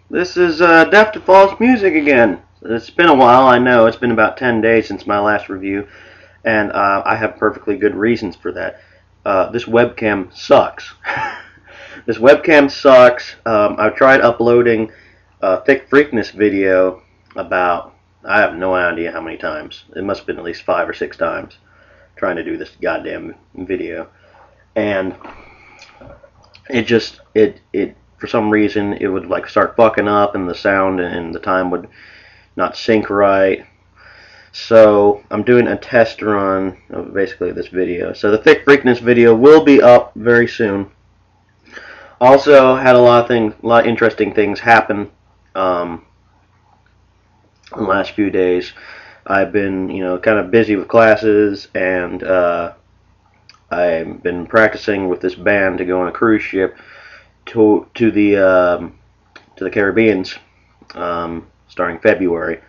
This is Deaf to False Music again. It's been a while, I know. It's been about 10 days since my last review, and I have perfectly good reasons for that. This webcam sucks. This webcam sucks. I've tried uploading a Thick Freakness video about, I have no idea how many times. It must have been at least 5 or 6 times trying to do this goddamn video. And it for some reason it would like start fucking up, and the sound and the time would not sync right. So I'm doing a test run of basically this video. So the Thick Freakness video will be up very soon. Also had a lot of interesting things happen in the last few days. I've been, kind of busy with classes, and I've been practicing with this band to go on a cruise ship to the Caribbeans, starting February.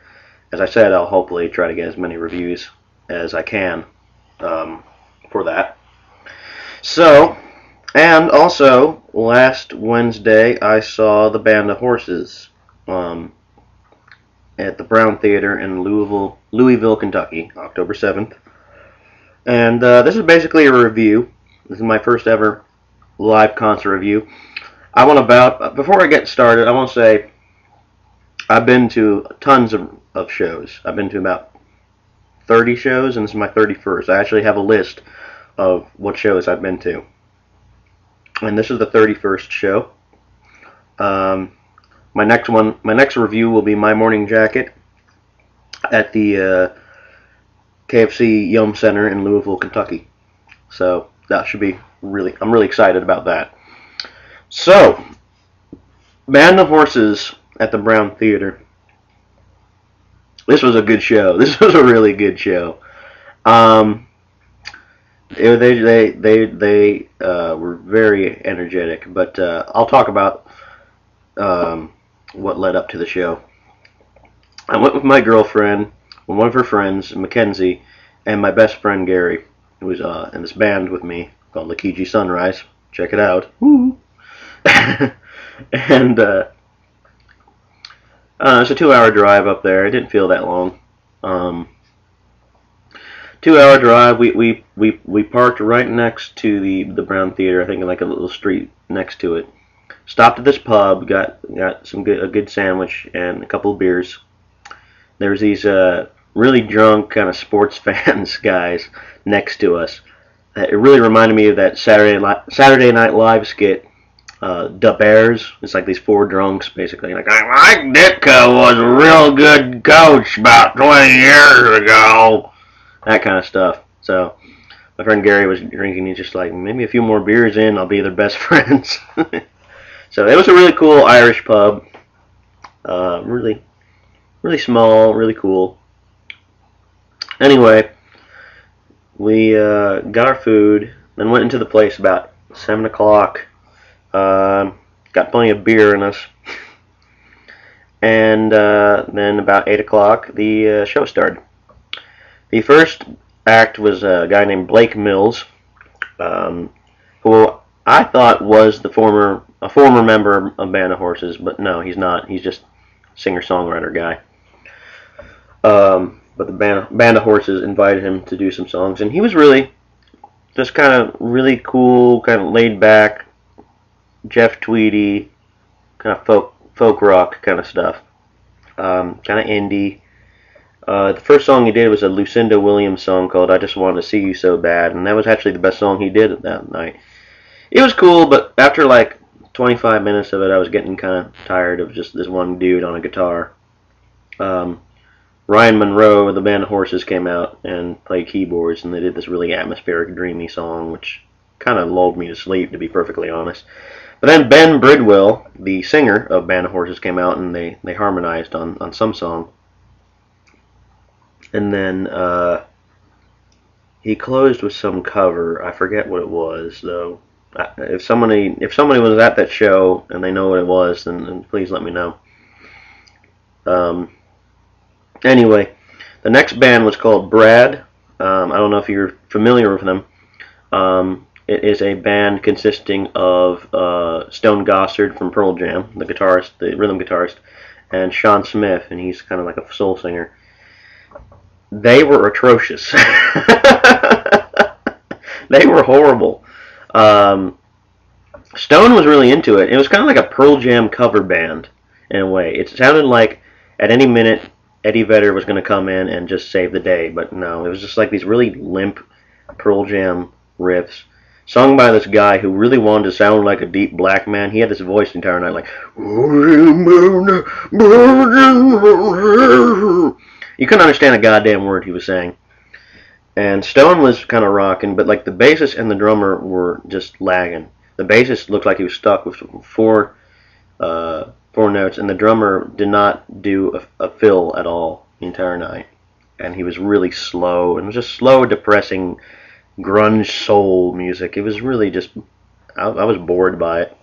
As I said, I'll hopefully try to get as many reviews as I can for that. So, and also last Wednesday I saw the Band of Horses at the Brown Theater in Louisville, Kentucky, October 7th. And this is basically a review. This is my first ever live concert review. Before I get started, I want to say I've been to tons of shows. I've been to about 30 shows, and this is my 31st. I actually have a list of what shows I've been to. And this is the 31st show. My next review will be My Morning Jacket at the KFC Yum Center in Louisville, Kentucky. So that should be I'm really excited about that. So, Band of Horses at the Brown Theater. This was a good show. This was a really good show. They were very energetic, but I'll talk about what led up to the show. I went with my girlfriend, one of her friends, Mackenzie, and my best friend Gary, who was in this band with me called Lakiji Sunrise. Check it out. Woo! And it's a 2-hour drive up there. It didn't feel that long. 2-hour drive. We parked right next to the Brown Theater. I think in like a little street next to it. Stopped at this pub. Got a good sandwich and a couple of beers. There was these really drunk kind of sports fans guys next to us. It really reminded me of that Saturday Night Live skit. Da Bears. It's like these 4 drunks basically like, Mike Ditka was a real good coach about 20 years ago. That kind of stuff. So my friend Gary was drinking. He's just like, maybe a few more beers in, I'll be their best friends. So it was a really cool Irish pub. Really small, really cool. Anyway, we got our food, then went into the place about 7 o'clock. Got plenty of beer in us. And then about 8 o'clock, the show started. The first act was a guy named Blake Mills, who I thought was a former member of Band of Horses, but no, he's not. He's just a singer-songwriter guy. But the Band of Horses invited him to do some songs, and he was really just kind of really cool, kind of laid back, Jeff Tweedy, kind of folk rock kind of stuff, kind of indie. The first song he did was a Lucinda Williams song called "I Just Wanted to See You So Bad," and that was actually the best song he did that night. It was cool, but after like 25 minutes of it, I was getting kind of tired of just this one dude on a guitar. Ryan Monroe of the Band of Horses came out and played keyboards, and they did this really atmospheric, dreamy song, which kind of lulled me to sleep, to be perfectly honest. But then Ben Bridwell, the singer of Band of Horses, came out, and they harmonized on some song. And then he closed with some cover. I forget what it was, though. If somebody was at that show and they know what it was, then please let me know. Anyway, the next band was called Brad. I don't know if you're familiar with them. It is a band consisting of Stone Gossard from Pearl Jam, the guitarist, the rhythm guitarist, and Sean Smith, and he's kind of like a soul singer. They were atrocious. They were horrible. Stone was really into it. It was kind of like a Pearl Jam cover band in a way. It sounded like at any minute Eddie Vedder was going to come in and just save the day, but no, it was just like these really limp Pearl Jam riffs sung by this guy who really wanted to sound like a deep black man. He had this voice the entire night like, you couldn't understand a goddamn word he was saying. And Stone was kind of rocking, but like the bassist and the drummer were just lagging. The bassist looked like he was stuck with four notes, and the drummer did not do a fill at all the entire night. And he was really slow, and it was just slow, depressing grunge soul music. It was really just, I was bored by it.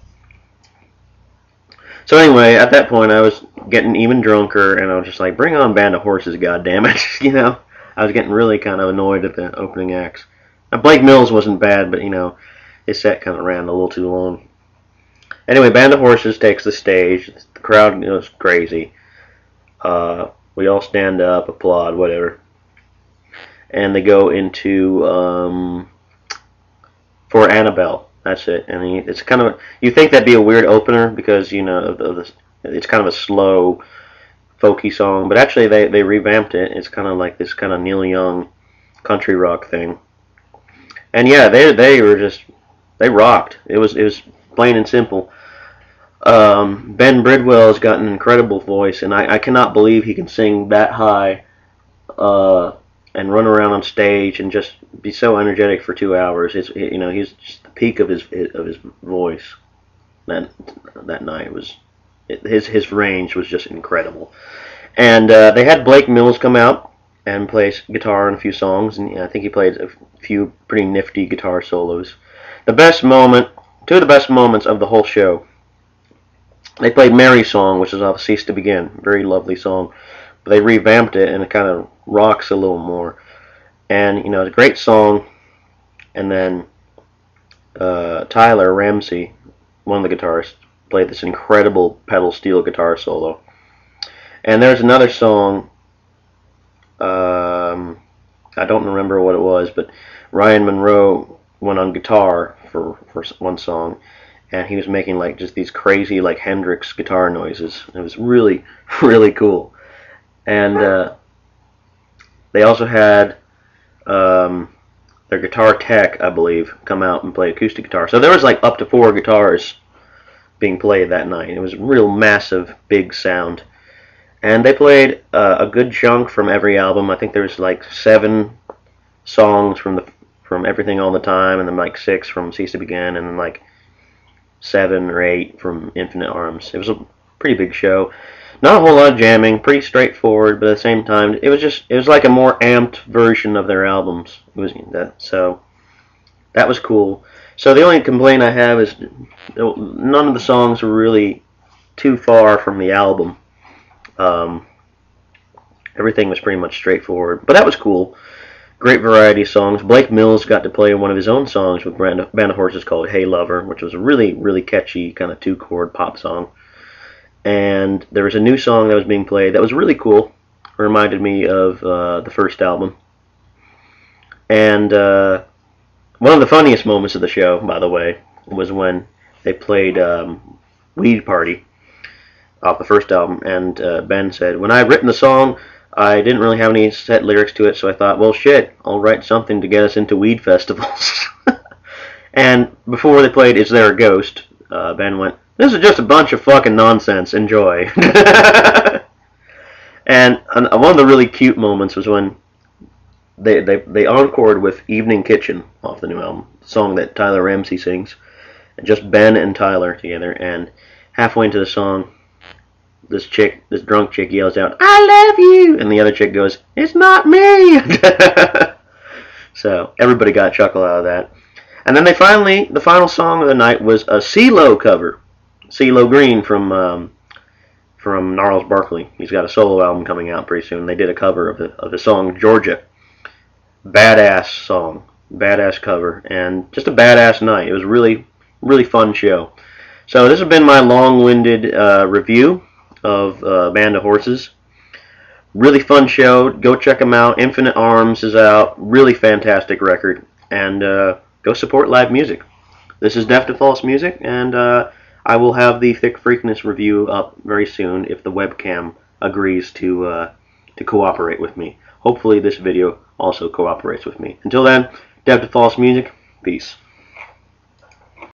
So anyway, at that point I was getting even drunker, and I was just like, bring on Band of Horses, goddammit. You know, I was getting really kind of annoyed at the opening acts. Now, Blake Mills wasn't bad, but you know, his set kind of ran a little too long. Anyway, Band of Horses takes the stage. The crowd goes crazy. We all stand up, applaud, whatever. And they go into For Annabelle. That's it. And it's kind of, you think that'd be a weird opener because, you know, it's kind of a slow, folky song, but actually they revamped it. It's kind of like this kind of Neil Young country rock thing. And yeah, they rocked. It was plain and simple. Ben Bridwell has got an incredible voice, and I cannot believe he can sing that high and run around on stage and just be so energetic for 2 hours. You know, he's just the peak of his voice. That night was his range was just incredible. And they had Blake Mills come out and play guitar on a few songs, and I think he played a few pretty nifty guitar solos. Two of the best moments of the whole show. They played Mary's Song, which is off Cease to Begin. Very lovely song. But they revamped it, and it kind of rocks a little more. And, you know, it's a great song. And then Tyler Ramsey, one of the guitarists, played this incredible pedal steel guitar solo. And there's another song, I don't remember what it was, but Ryan Monroe went on guitar for one song, and he was making like just these crazy like Hendrix guitar noises. It was really, really cool. And they also had their guitar tech, I believe, come out and play acoustic guitar. So there was like up to 4 guitars being played that night. It was a real massive, big sound. And they played a good chunk from every album. I think there was like 7 songs from Everything All the Time, and then like 6 from Cease to Begin, and then like 7 or 8 from Infinite Arms. It was a pretty big show. Not a whole lot of jamming, pretty straightforward, but at the same time, it was like a more amped version of their albums. So that was cool. So the only complaint I have is none of the songs were really too far from the album. Everything was pretty much straightforward, but that was cool. Great variety of songs. Blake Mills got to play one of his own songs with Band of Horses called Hey Lover, which was a really, really catchy kind of 2-chord pop song. And there was a new song that was being played that was really cool. It reminded me of the first album. And one of the funniest moments of the show, by the way, was when they played Weed Party off the first album, and Ben said, when I had written the song, I didn't really have any set lyrics to it, so I thought, well, shit, I'll write something to get us into weed festivals. And before they played Is There a Ghost, Ben went, this is just a bunch of fucking nonsense, enjoy. And one of the really cute moments was when they encored with Evening Kitchen off the new album, the song that Tyler Ramsey sings, and just Ben and Tyler together, and halfway into the song, this drunk chick yells out, I love you! And the other chick goes, it's not me! So everybody got a chuckle out of that. And then the final song of the night was a CeeLo cover. CeeLo Green from Gnarls Barkley. He's got a solo album coming out pretty soon. They did a cover of the song Georgia. Badass song. badass cover, and just a badass night. It was really, really fun show. So this has been my long-winded review of Band of Horses. Really fun show. Go check them out. Infinite Arms is out. Really fantastic record. And go support live music. This is Deaf to False Music, and I will have the Thick Freakness review up very soon if the webcam agrees to cooperate with me. Hopefully this video also cooperates with me. Until then, Deaf to False Music. Peace.